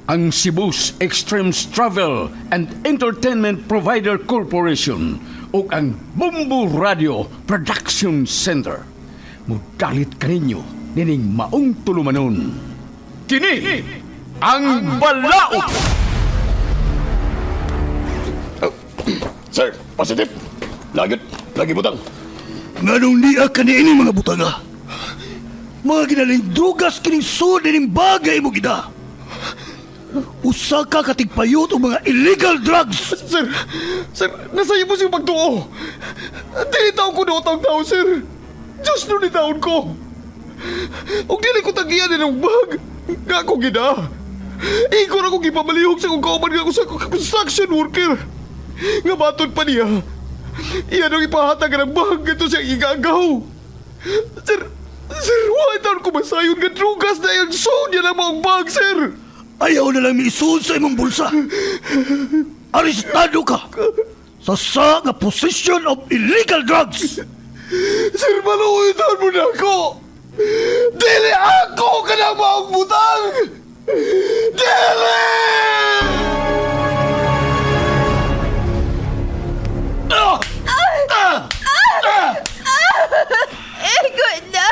ang Cebu's Extremes Travel and Entertainment Provider Corporation o ang Bumbu Radio Production Center. Mudalit kaninyo nining maong tulumanon. Kini ang Balaod! Sir, positive. Lagi butang. Nganong niya kanini mga butaga? Mga ginaling drugas kining sud ning bagay mo gida. Usa ka katigpayot o mga illegal drugs. Sir, nasa iyo po siyang pagtuo. Dili taon ko noong tao, sir. Diyos no ni taon ko. Huwag dili ko tagiyan ng bag. Nga ako gina. Ikaw na kong ipamalihog sa kong kauman nga ako sa construction worker. Nga batod pa niya. Iyan ang ipahatag ng bag. Ito siyang igagaw. Sir, why taon ko masayon nga drugas na yan? So, niya lang mga bag, sir. Ayaw na lang miisuon sa imong bulsa. Arestado ka sa nga possession of illegal drugs. Sir, maluwitan mo na ako. Dili ako ka na maong butang. Dili! Ego na!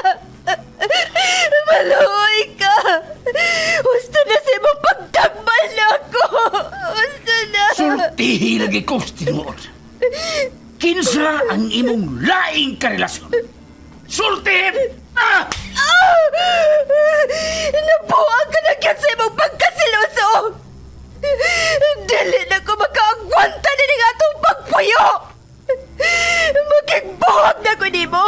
Maluoy ka! Gusto na sa imong pagtagmal na ako! Gusto na! Sultihi lagi ko, tinuod. Kinsa ang imong laing karelasyon? Sultihin! Nabuang ka na yan sa imong pagkasiloso! Dili na ko makaagwanta na ng atong pagpuyo! Magigbuhag na ko ni mo!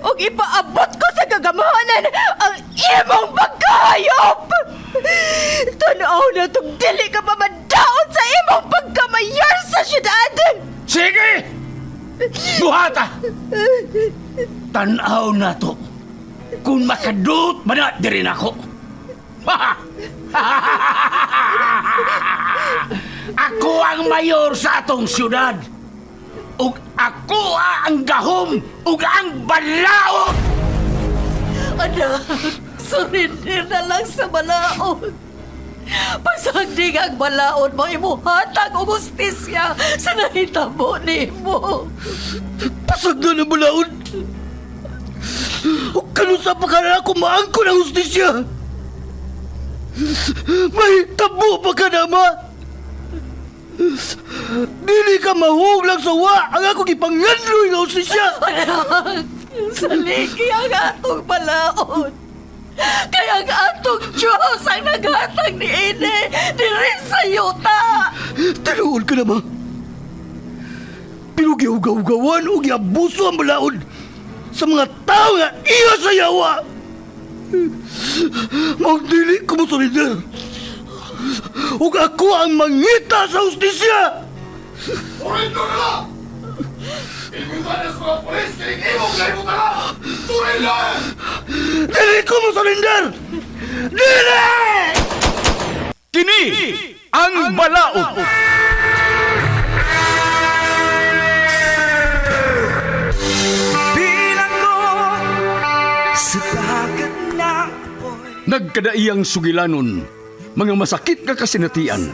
O ipaabot ko sa gagamahanan ang imong pagkahayop! Tanaw na itong dili ka pa madaon sa imong pagkamayor sa syudad! Sige! Buhata! Tanaw na to. Kung makadut man na din ako. Ako ang mayor sa atong syudad. Ug ako ang gahom ug ang balaod. Anak, surrender na lang sa balaod. Pasagdig ang balaod mo, imuhatag o justisya sa nahitabo ni mo. Pasagda na balaod. O kanusa pa ka na ako maangko ng justisya. May tabo pa ka na, ma. Dili ka mahuglang sa wa ang akong ipangandroy ng justisya. Anak, saligi ang atong balaod. Kaya ang atong Diyos ang naghatag ni Ine diri sa yuta. Tinuod ka na, ma. Pero giugaw-gawan o giabuso ang balaod sa mga tao nga iya sa yawa. Magdili ko mo solider. Ug ako ang mangita sa justisya. Surrender na lang! Ikumpanas mga polis, kinikimog na imo ka! Surrender! Dili ko mo solider. Dili! Kini ang Balaod. Nagkadaiyang sugilanon, mga masakit nga kasinatian,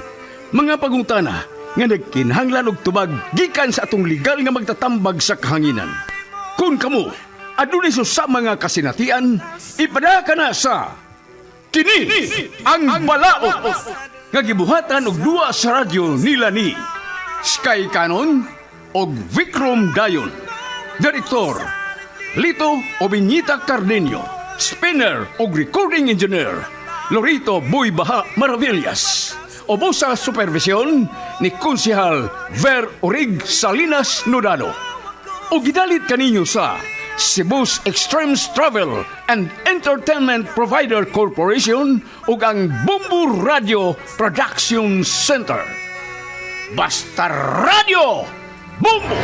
mga pagungtana nga nagkinhanglan og tubag gikan sa atong legal nga magtatambag sa kahanginan. Kung kamo adunay sa mga kasinatian, ipada ka na sa Kini ang Balaod nga gibuhatan og duwa sa radyo nila ni Sky Canon og Vikram Dayon. Direktor Lito Obiñita Cardenio. Spinner o recording engineer Lorito Boy Baha Maravillas. Obo sa supervisyon ni Konsehal Ver Orig Salinas Nodano. O gidalit kaninyo sa Cebu's Extremes Travel and Entertainment Provider Corporation ug ang Bumbu Radio Production Center. Basta Radio Bumbu!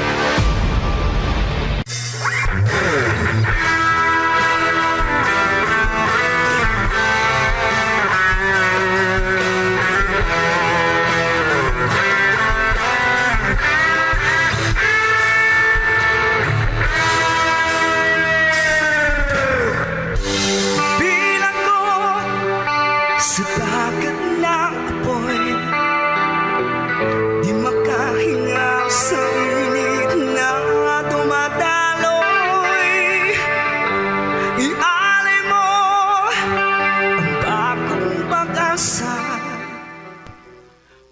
Bilang ko sa dagat na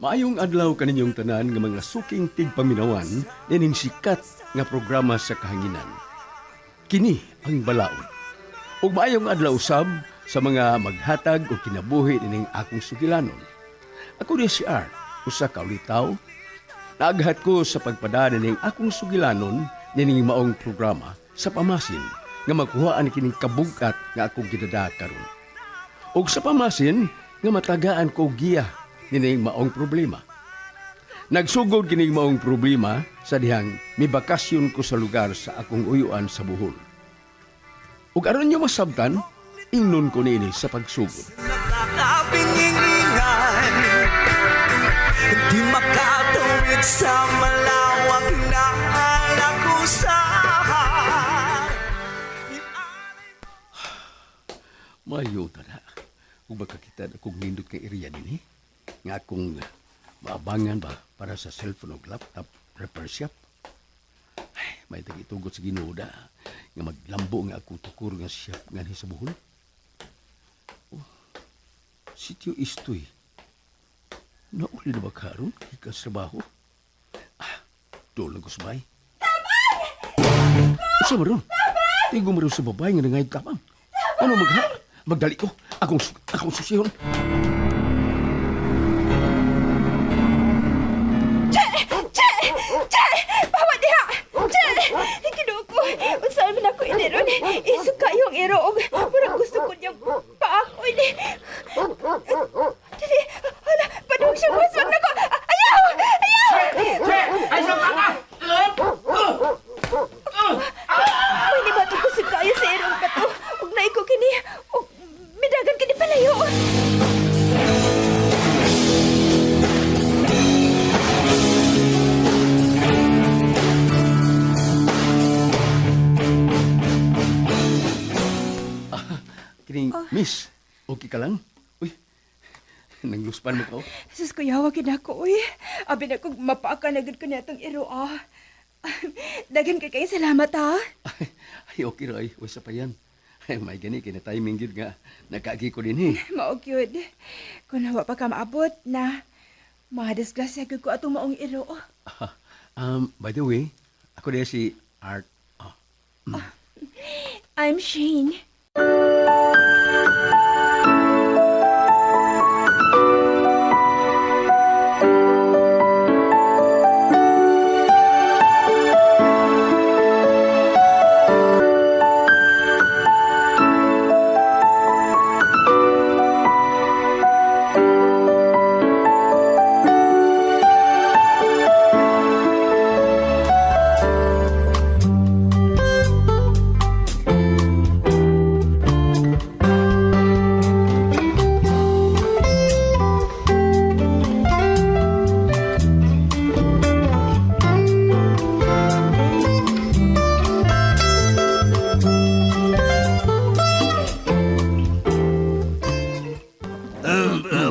Maayong adlaw kaninyong tanan nga mga suking tigpaminawan nining sikat nga programa sa kahanginan. Kini ang balaod. Ug maayong adlaw usab sa mga maghatag o kinabuhi nining akong sugilanon. Ako di si Art, usa ka ulitaw. Naaghat ko sa pagpadaan nining akong sugilanon nining maong programa sa pamasin nga magkuhaan kining kabugat nga akong gidada karon. Ug sa pamasin nga matagaan ko giya nining maong problema. Nagsugod kining maong problema sa dihang mibakasyon ko sa lugar sa akong uyuan sa Bohol. Ug aron nyo masabtan, ingnon ko nini sa pagsugod. Nakakapingingan, di makatawid sa malawak na alakusahan. Mayo tada. Ug baka kita akong nindot kay area nini nga akong maabangan ba para sa cellphone o laptop repair shop. Ay, may tagitugot sa Ginoo da nga maglambo nga ako tukur nga shop nga sa Bohol. Oh, sitio istoy. Nauli na ba karon ikas trabaho? Doon lang ko sabay. Tabang! Usa mo ron? Tigo mo rin sa babae nga nangayag tapang. Ano magdali ko? Akong susihon. Bawa diha! Ginoo ko, usahay man ako ini ron. Isuka yung iroog. Murag gusto ko niyang paakoy ni. Dili, hala, padung siya waswag na ko. Ayaw! Ayaw! Hindi ba ito gusto kayo sa irong bato? Huwag na ikaw kini. Huwag midagan kini palayo. Kining, miss, okay ka lang? Uy, nangluspan mo ka oh. Sus, kuyawa ako, uy. Abi na kong mapaka na ko niya itong iro, ah. Dagan ka kayo salamat, ha? Ay, okay ra ay, usa pa yan. Ay, may gani, kina-timing yun nga. Nagkaagi ko din eh. Mao-cute. Kung hawa pa ka maabot na, madisgrasya ko atong maong iro, oh. By the way, ako din si Art. I'm Shane.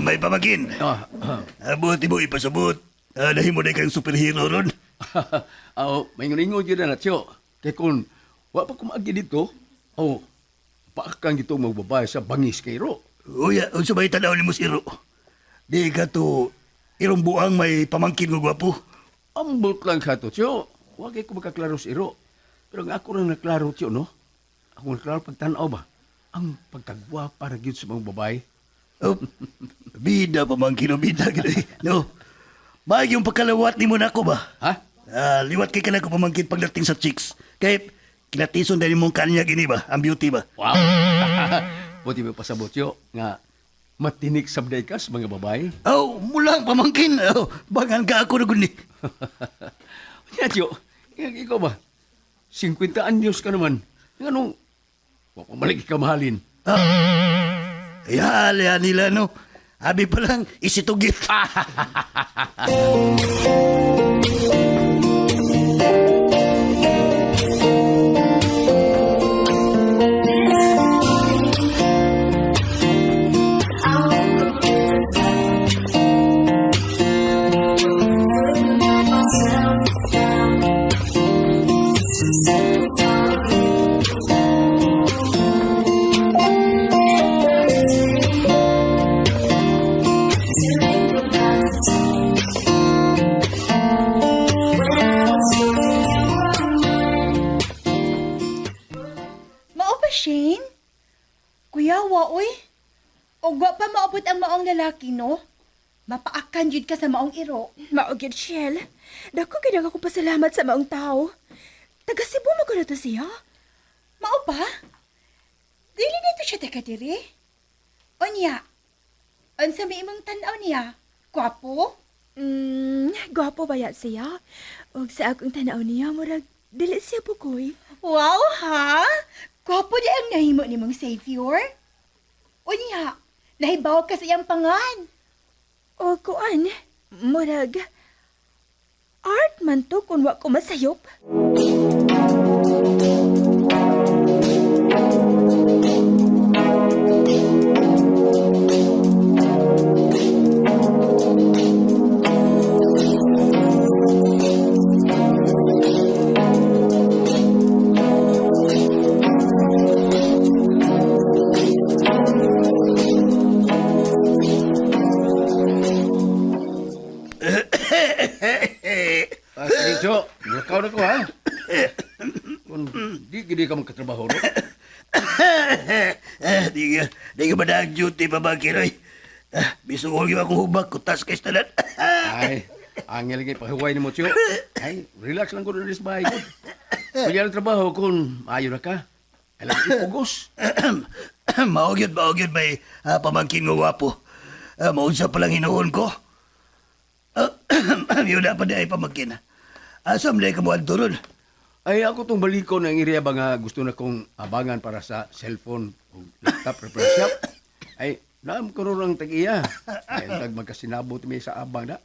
May pamagin. Abot mo ipasabot. Dahil mo na kang superhero ron. May nguningod yun na tiyo. Kaya kung wa pa kumagi dito, paakang dito magbabay sa bangis kay Ro. Uya, unsa may tanaw ni mo si Iro? Di ka to, irong buang may pamangkin mo gwapo. Ambot lang ka to, tiyo. Huwag ko makaklaro si Ro. Pero nga ako rin naklaro, tiyo, no? Ako naklaro pagtanaw ba? Ang pagkagwa para gyud sa mga babae. Oh, bida pamangkin o bida. No, maag yung pagkalawat ni mo na ako ba? Ha? Liwat kay ka na ko pamangkin pagdating sa chicks. Kaya kinatison dahil mong kanya gini ba? Ang beauty ba? Wow! Buti mo pasabot yo nga matinik sabday ka sa mga babae. Oh, mulang pamangkin. Oh, bangan ka ako na guni. Yan yo, ikaw ba? 50 anyos ka naman. Nga wapamalik ka mahalin. Yan nila, no? Abi pa lang, isitugit. Pod ang maong lalaki, no? Mapaakan jud ka sa maong iro. Mao gyud, Shell. Dako gid ako pasalamat sa maong tao. Taga Cebu mo ko to siya. Mao pa? Dili dito siya taga diri. Onya. Unsa may imong tan-aw niya? Gwapo? Gwapo ba ya siya? Og sa akong tan-aw niya murag dili siya bukoy. Wow, ha? Gwapo di ang nahimo nimong savior? Unya, nahibaw ka sa iyang pangan. O kuan, murag, art man to kung wa ko masayop. Sige, Jo. Nakaw na ko, ha? Kung di ka magkatrabaho, no? Di ka ba na ang duty pa ba, Kiroy? Bisugol yung akong hubak, kutas kay stalan. Ay, angel lagi pahiway ni mo, Jo. Ay, relax lang ko na sa bahay ko. Kung yan ang trabaho, kung ayaw na ka, alam ko ipugos. Maugyod, may pamangkin nga wapo. Maunsa palang hinuon ko. Yun na pa na ay pamangkin. Asam na ka mo ang turun. Ay, ako tong baliko ng iriya ba nga gusto na kong abangan para sa cellphone o laptop repair shop. Ay, naam ko rin ang tag-iya. Ay, tag magkasinabot may sa abang na.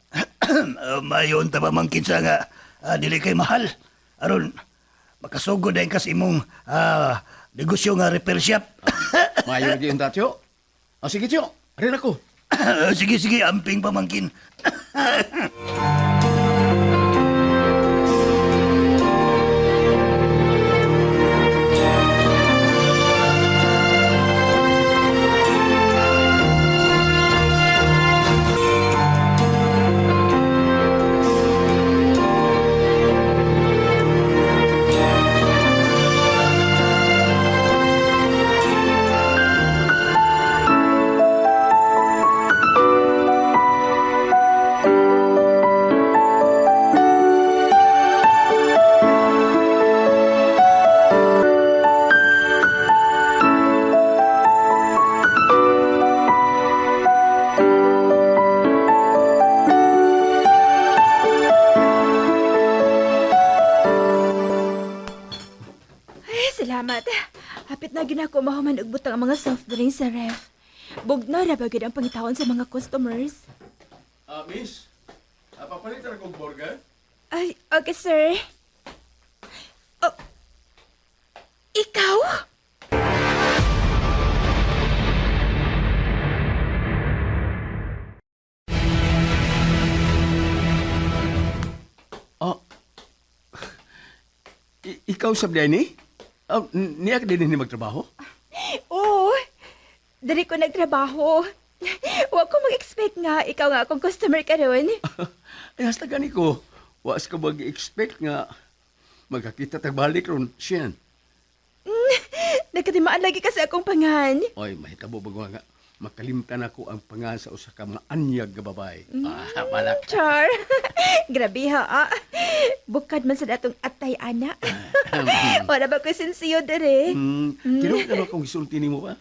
Mayon ta pamangkin sa nga dili kay mahal. Aron, makasugod na kas imong negosyo nga repair shop. Mayo na yung tatyo. O sige, Tio. Rin ako. Sige, amping pamangkin. Salamat. Hapit na ginako mahuman og butang ang mga soft drinks sa ref. Bugno ra ba gyud ang pangitawon sa mga customers? Miss, papalitan akong burger? Ay, okay, sir. Oh, ikaw? Oh. Ikaw sa ni? Niya ka din magtrabaho? Oo. Dari ko nagtrabaho. Wa ko mag-expect nga ikaw nga akong customer karon. Ay, hasta gani ko. Was ka mag-expect nga magkakita tagbalik ron siyan. Nagkatimaan lagi kasi akong pangan. Oy, mahitabo ba nga makalimtan ako ang pangan sa usa ka mga anyag nga babae. Balak. Char. Grabe ha. Bukad man sa datong atay ana. Wala ba ko sinsiyo dere? Kino na ba kung gisulti nimo ba?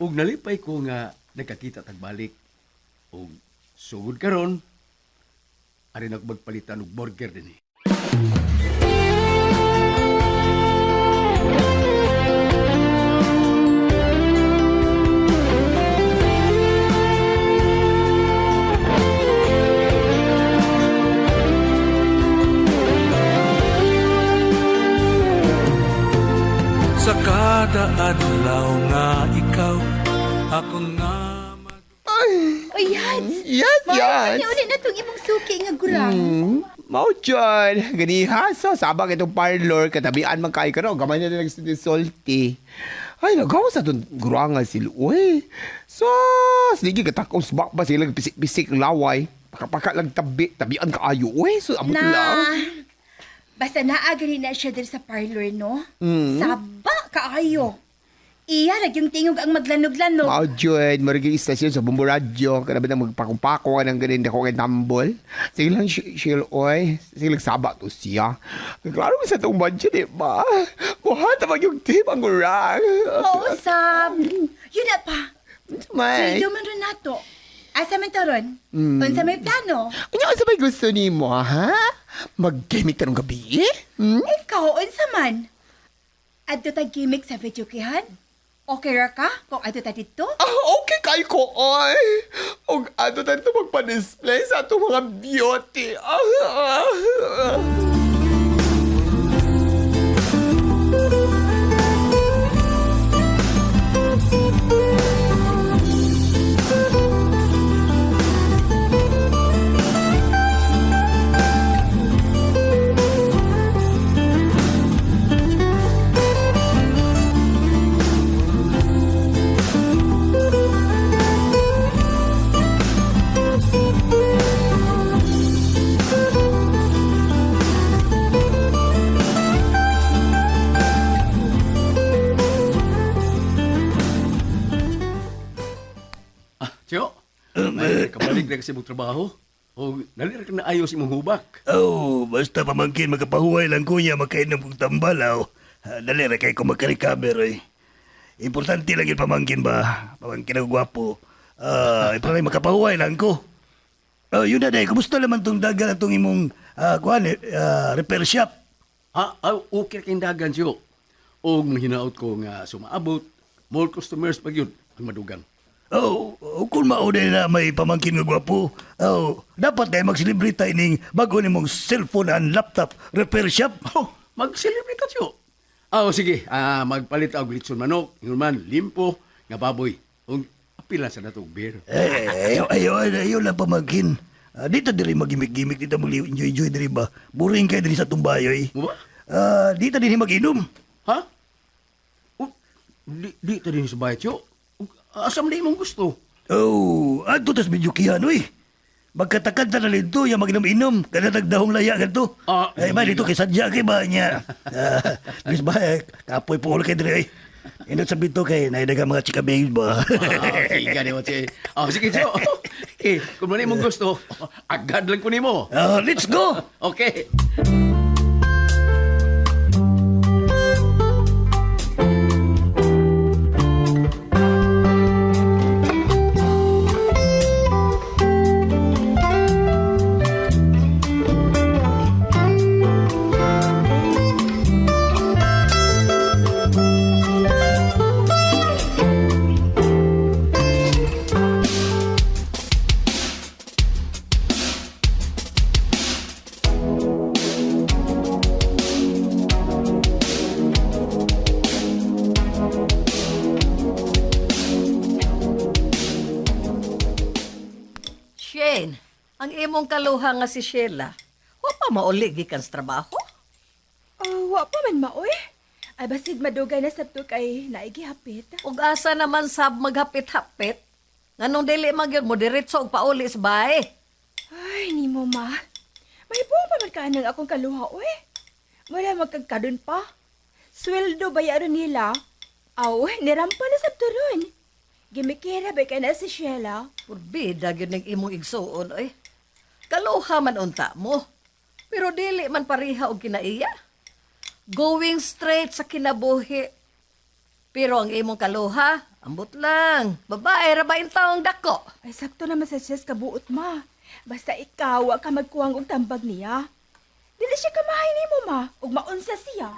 Ug nalipay ko nga nagkakita tagbalik. Ug sugod karon ari ako magpalitan og burger dinhi. Sa kada adlaw nga ikaw, ako nga Oy, Yads! Yes, yes. Ulit na itong imong suki nga gurang. Mao dyan. Ganiha. So, sabang itong parlor, katabian man kayo ka no. Gamay na nila salty. Ay, nagawa sa itong gurangan sila. Uy. So, sige katakong subak ba sila pisik-pisik laway. Pakapaka lang tabian ka ayo. Uy, so amot lang. Basta naagari na siya din sa parlor, no? Saba kaayo. Iya, yung tingog ang maglanog-lanog. Mao jud marigi istasyon sa Bumbo Radio kada ba magpakong-pako ka ng ganin dako kay tambol. Sige lang Shil oy, sige lang saba to siya. Klaro sa tong budget di ba? Buhat ba yung tip ang urang? Oo, Sam. Yun na pa. May. Sildo man rin nato. Asa man taron? Unsa may plano? Unya sa may gusto nimo ha? Mag-gaming tanong gabi? Hmm? Ikaw, unsa man? Adto tag gimmick sa video kihan? Okay ra ka kung adto ta dito? Okay kay ko oy. Og ano tanto magpa-display sa atong mga beauty. Tiyo, may kabalik na kasi mong trabaho. O nalir ka na ayos imong hubak. Oh, basta pamangkin makapahuway lang kuya makainom kong tambalaw. Dali ra kay ko magka-recover eh. Importante lang yung pamangkin ba? Pamangkin ako gwapo. Importante makapahuway lang ko. Yun na day, kumusta naman tong dagan at tong imong repair shop? Okay kayong dagan siyo. O mahinaot ko nga sumaabot, more customers pag yun ang madugang. Kung maunay na may pamangkin nga gwapo, dapat tayo mag-celebrate tayo ning bago ni mong cellphone and laptop repair shop. Mag-celebrate ka siyo. Sige, magpalit ako litson manok, yun man, limpo, nga baboy. O apila sa natong beer. Ayaw lang pamangkin. Dito diri mag-gimik-gimik, dito mag-enjoy diri ba? Boring kayo diri sa tumbayoy. Mo ba? Dito diri mag-inom. Ha? Di ta din sa bayat siyo. Asam na imong gusto. Ato tas medyo kihan, uy. Magkatakad na nalito, yung mag-inom-inom. Kada nagdahong laya ka to. Ay, ba, dito kay sadya kay ba niya. Alis ba, kapoy po ulo kay dire, ay. Inot sabi to kay naidaga mga chika babies ba. Okay, gani mo siya. Sige, siyo. Kung man imong gusto, agad lang ko nimo. Let's go! Okay. Shane, ang imong kaluha nga si Sheila, wa pa mauli gikan sa trabaho? Wa pa man maoy. Ay basid madugay na sabto kay naigihapit. Ug asa naman sab maghapit-hapit? Nganong dili magyud mo diretso og pauli sa bae? Ay, ni mo ma. May buong pa man kanang akong kaluha, oy. Wala magkagkadon pa. Sweldo bayaron nila. Aw, nirampa na sabto ron. Gimikira ba ka na si Sheila? Purbida gyud ning imong igsuon oy. Kaluha man unta mo. Pero dili man pareha og kinaiya. Going straight sa kinabuhi. Pero ang imong kaluha, ambot lang. Babae ra ba intawong dako? Ay, sakto naman sa chest kabuot, ma. Basta ikaw, wa ka magkuhang og tambag niya. Dili siya kamahay ni mo, ma. Ug maunsa siya.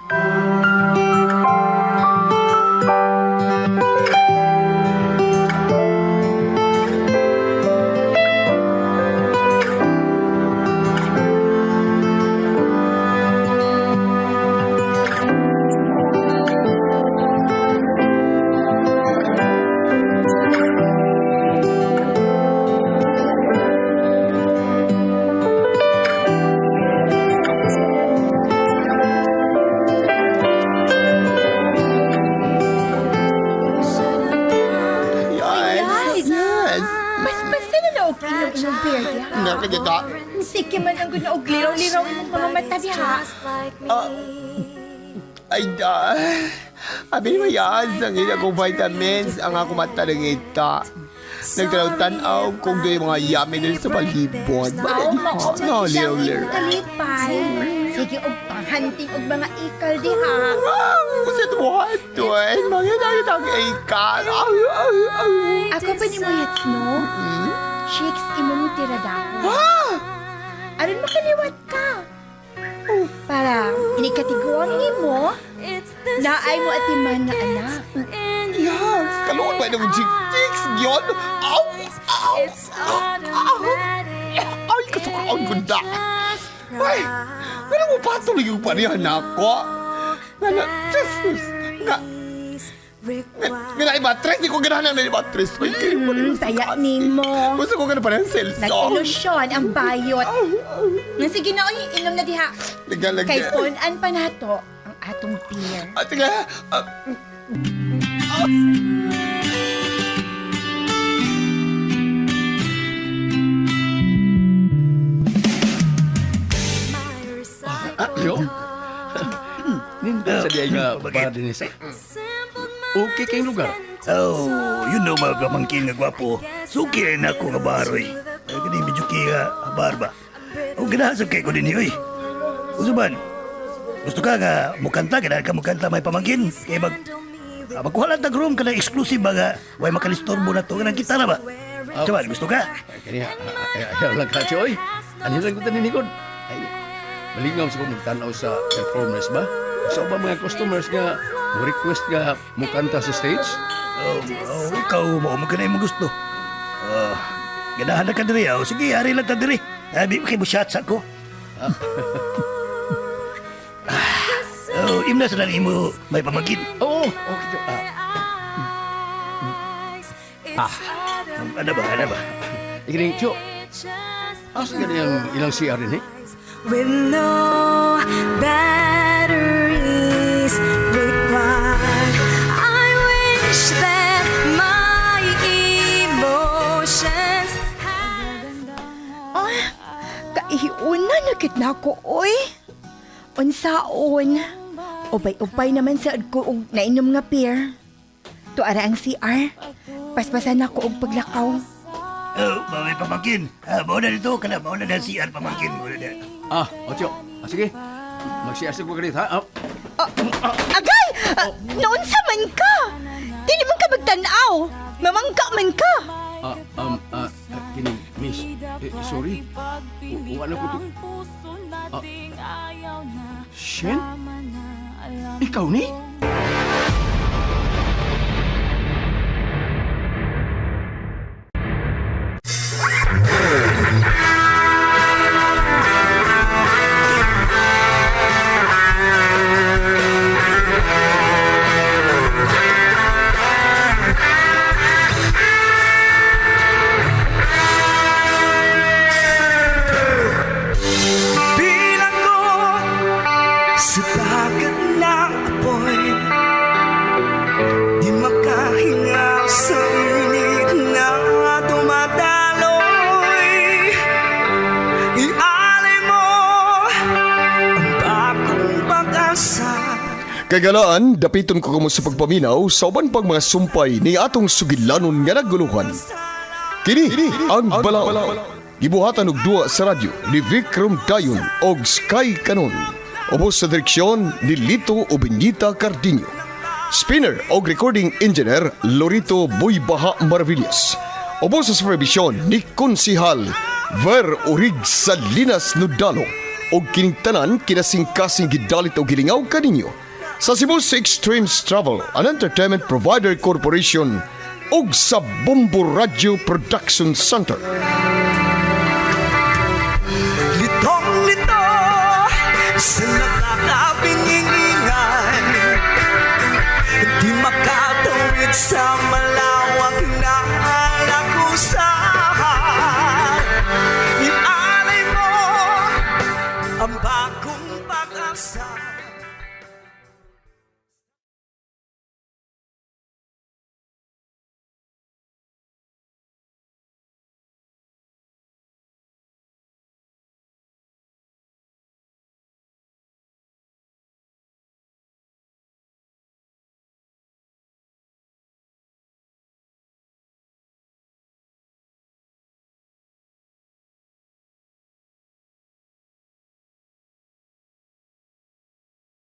Sige man ang guna og liraw-liraw imong mga mata diha. Ay da. Abi mo yan, sa ngin akong vitamins, ang ako mata ng ita. Nagtanaw-tanaw kung do'y mga yummy nila sa palibot. Lir. Kalipay. Sige, og panghanting og mga ikal diha. Kasi tumuhan to eh. Mga nakit ang ikan. Ako pa ni mo yats, no? Chicks, imong tiradako. Aron makaliwat ka. Para inikatiguang mo, naay mo atiman nga anak. Yes, kaluan ba ng chicks yun? Aw! Ay, kasukaan ko na. Ay, ano mo patuloy yung panihan ako? Nga na ibatres, di ko ganahan na ibatres. Taya ni mo. Gusto ko ganahan pa ng selso. Nag-ilusyon ang bayot. Nga sige na, oy, inom na diha. Kay punan pa nato ang atong beer. Ate nga, Yo. Ninda sa diay nga para din isa. Okay kayong lugar. Oh, you know mga pamangkin nga gwapo. Suki rin ako nga baroy. Ay, kani medyo kaya barba. O ginahasag kay ko din yoy. Usuban, gusto ka nga mukanta, ganahan ka mukanta may pamangkin. Kaya magkuha lang tag room ka na exclusive ba nga. Way makalistorbo na to. Ganang kita na ba? Saban, gusto ka? Kani ayaw lang kasi oy. Ano lang ko taninikod? Ay, malingaw sa kung magtanaw sa performance ba? Sa ba mga customers nga mo request nga mukanta sa stage? Ikaw mo ka na yung gusto. Ganahan na ka diri. Sige, ari lang ka diri. Di ba kayo mo shots ako? Imna sa nang imo may pamangkin. Oo, okay to. Ano ba? Ikining, Cho. Asa ka yung ilang CR rin eh? With no batteries required, I wish that my emotions Kaihiuna na kit na ko, oy. Unsaon. Ubay-ubay naman sa ko og nainom nga beer. Tuara ang CR. Paspasan ako og paglakaw. May pamangkin. Mauna dito ka na. Mauna na CR pamangkin. Mauna na. Ocho. Sige. Magsiyasig ko ganit, ha? Agay! Naunsa man ka? Dili man ka magtanaw. Mamangka man ka. Kining, miss. Sorry. Wala ko to. Shen? Ikaw ni? Bilang ko sa dagat ng apoy, di makahinga sa init na dumadaloy. Ialay mo ang bagong pag-asa. kagalaan, dapiton ko kamo sa pagpaminaw sa uban pang mga sumpay ni atong sugilanon nga naguluhan. Kini ang Balao. Gibuhatan og duwa sa radyo ni Vikram Dayon og Sky Canon. Ubos sa direksyon ni Lito Obenita Cardiño. Spinner og recording engineer Lorito Buybaha Maravillas. Ubos sa supervision ni Konsihal Ver Urig Salinas Nudalo og kining tanan kinasing-kasing gidalit og gilingaw kaninyo sa Cebu Extremes Travel and Entertainment Provider Corporation ug sa Bombo Radio Production Center. Litong-lito sa nakakabingingan, di makatawid sa